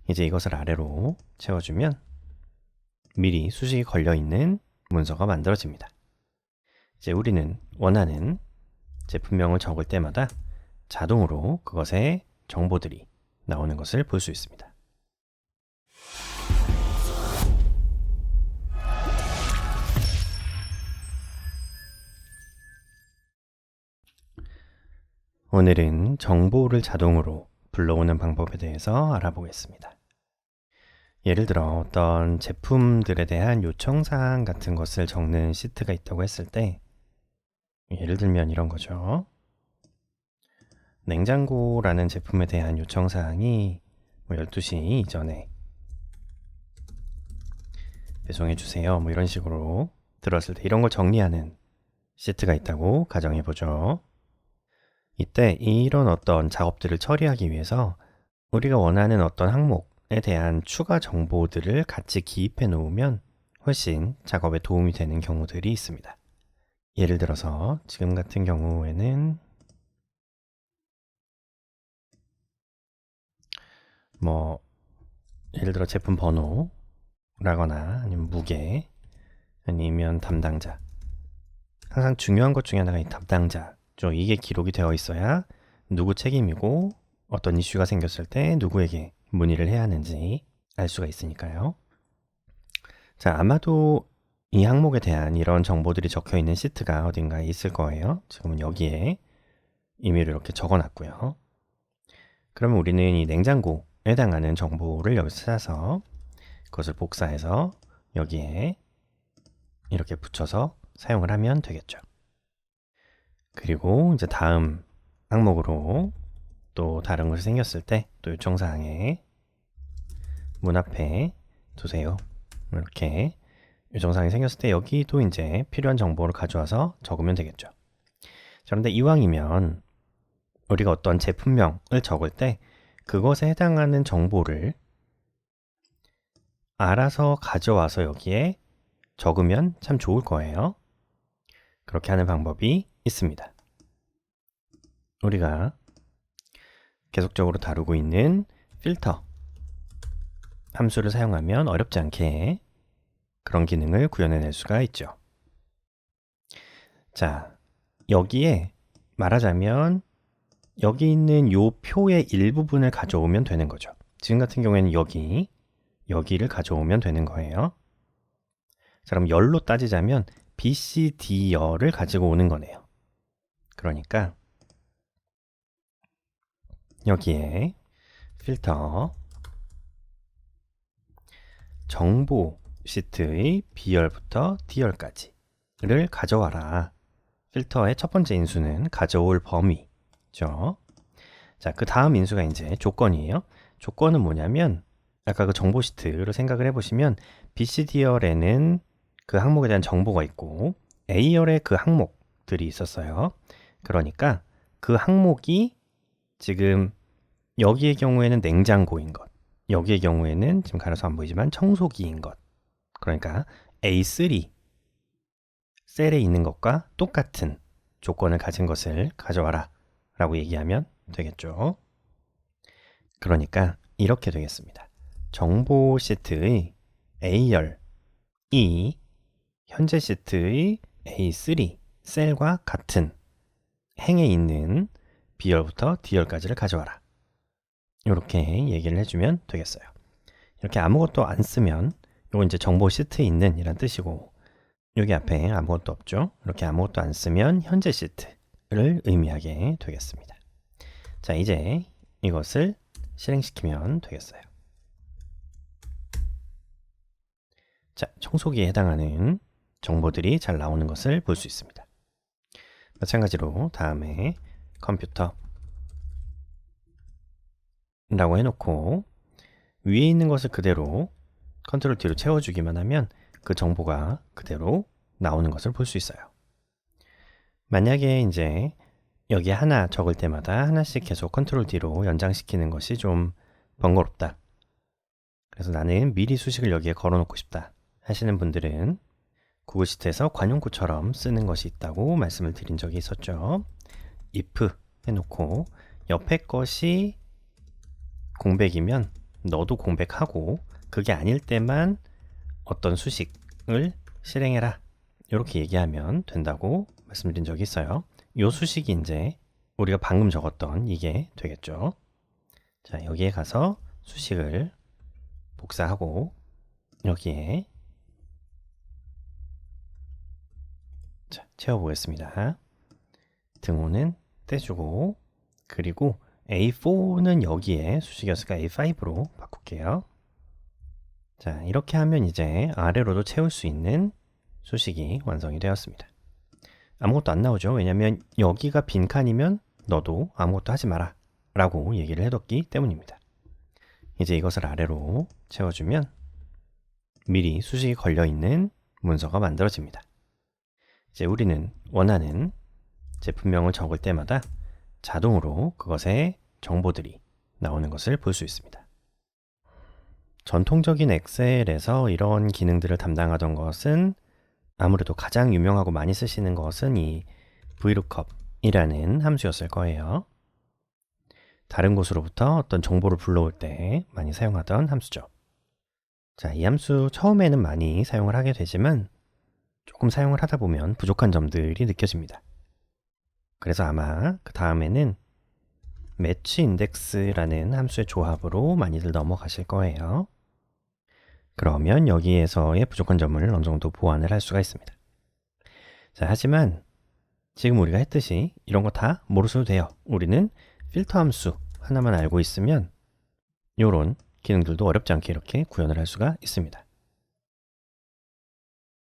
이제 이것을 아래로 채워주면 미리 수식이 걸려있는 문서가 만들어집니다. 이제 우리는 원하는 제품명을 적을 때마다 자동으로 그것의 정보들이 나오는 것을 볼 수 있습니다. 오늘은 정보를 자동으로 불러오는 방법에 대해서 알아보겠습니다. 예를 들어 어떤 제품들에 대한 요청사항 같은 것을 적는 시트가 있다고 했을 때, 예를 들면 이런 거죠. 냉장고라는 제품에 대한 요청사항이 12시 이전에 배송해 주세요. 이런 식으로 들었을 때 이런 걸 정리하는 시트가 있다고 가정해 보죠. 이때 이런 어떤 작업들을 처리하기 위해서 우리가 원하는 어떤 항목에 대한 추가 정보들을 같이 기입해 놓으면 훨씬 작업에 도움이 되는 경우들이 있습니다. 예를 들어서 지금 같은 경우에는 예를 들어 제품 번호라거나 아니면 무게 아니면 담당자, 항상 중요한 것 중에 하나가 이 담당자죠. 이게 기록이 되어 있어야 누구 책임이고 어떤 이슈가 생겼을 때 누구에게 문의를 해야 하는지 알 수가 있으니까요. 자, 아마도 이 항목에 대한 이런 정보들이 적혀 있는 시트가 어딘가에 있을 거예요. 지금은 여기에 임의로 이렇게 적어 놨고요. 그러면 우리는 이 냉장고에 해당하는 정보를 여기서 찾아서 그것을 복사해서 여기에 이렇게 붙여서 사용을 하면 되겠죠. 그리고 이제 다음 항목으로 또 다른 것이 생겼을 때 또 요청사항에 문 앞에 두세요. 이렇게 요청사항이 생겼을 때 여기도 이제 필요한 정보를 가져와서 적으면 되겠죠. 그런데 이왕이면 우리가 어떤 제품명을 적을 때 그것에 해당하는 정보를 알아서 가져와서 여기에 적으면 참 좋을 거예요. 그렇게 하는 방법이 있습니다. 우리가 계속적으로 다루고 있는 필터 함수를 사용하면 어렵지 않게 그런 기능을 구현해낼 수가 있죠. 자, 여기에 말하자면 여기 있는 요 표의 일부분을 가져오면 되는 거죠. 지금 같은 경우에는 여기를 가져오면 되는 거예요. 자, 그럼 열로 따지자면 BC, D열을 가지고 오는 거네요. 그러니까 여기에 필터 정보 시트의 B열부터 D열까지를 가져와라. 필터의 첫 번째 인수는 가져올 범위죠. 자, 그 다음 인수가 이제 조건이에요. 조건은 뭐냐면 아까 그 정보 시트로 생각을 해보시면 BCD열에는 그 항목에 대한 정보가 있고 A열에 그 항목들이 있었어요. 그러니까 그 항목이 지금 여기의 경우에는 냉장고인 것, 여기의 경우에는 지금 가려서 안 보이지만 청소기인 것, 그러니까 A3 셀에 있는 것과 똑같은 조건을 가진 것을 가져와라 라고 얘기하면 되겠죠. 그러니까 이렇게 되겠습니다. 정보 시트의 A열이 현재 시트의 A3 셀과 같은 행에 있는 B열부터 D열까지를 가져와라. 이렇게 얘기를 해주면 되겠어요. 이렇게 아무것도 안 쓰면 이건 이제 정보 시트에 있는 이란 뜻이고 여기 앞에 아무것도 없죠. 이렇게 아무것도 안 쓰면 현재 시트를 의미하게 되겠습니다. 자, 이제 이것을 실행시키면 되겠어요. 자, 청소기에 해당하는 정보들이 잘 나오는 것을 볼 수 있습니다. 마찬가지로 다음에 컴퓨터 라고 해놓고 위에 있는 것을 그대로 컨트롤 T로 채워주기만 하면 그 정보가 그대로 나오는 것을 볼 수 있어요. 만약에 이제 여기 하나 적을 때마다 하나씩 계속 컨트롤 D로 연장시키는 것이 좀 번거롭다. 그래서 나는 미리 수식을 여기에 걸어놓고 싶다 하시는 분들은 구글 시트에서 관용구처럼 쓰는 것이 있다고 말씀을 드린 적이 있었죠. if 해놓고 옆에 것이 공백이면 너도 공백하고 그게 아닐 때만 어떤 수식을 실행해라. 이렇게 얘기하면 된다고 말씀드린 적이 있어요. 이 수식이 이제 우리가 방금 적었던 이게 되겠죠. 자, 여기에 가서 수식을 복사하고 여기에 자, 채워보겠습니다. 등호는 떼주고 그리고 A4는 여기에 수식이었으니까 A5로 바꿀게요. 자, 이렇게 하면 이제 아래로도 채울 수 있는 수식이 완성이 되었습니다. 아무것도 안 나오죠. 왜냐면 여기가 빈칸이면 너도 아무것도 하지 마라 라고 얘기를 해뒀기 때문입니다. 이제 이것을 아래로 채워주면 미리 수식이 걸려있는 문서가 만들어집니다. 이제 우리는 원하는 제품명을 적을 때마다 자동으로 그것의 정보들이 나오는 것을 볼 수 있습니다. 전통적인 엑셀에서 이런 기능들을 담당하던 것은 아무래도 가장 유명하고 많이 쓰시는 것은 이 VLOOKUP이라는 함수였을 거예요. 다른 곳으로부터 어떤 정보를 불러올 때 많이 사용하던 함수죠. 자, 이 함수 처음에는 많이 사용을 하게 되지만 조금 사용을 하다 보면 부족한 점들이 느껴집니다. 그래서 아마 그 다음에는 매치 인덱스라는 함수의 조합으로 많이들 넘어가실 거예요. 그러면 여기에서의 부족한 점을 어느 정도 보완을 할 수가 있습니다. 자, 하지만 지금 우리가 했듯이 이런 거 다 모르셔도 돼요. 우리는 필터 함수 하나만 알고 있으면 이런 기능들도 어렵지 않게 이렇게 구현을 할 수가 있습니다.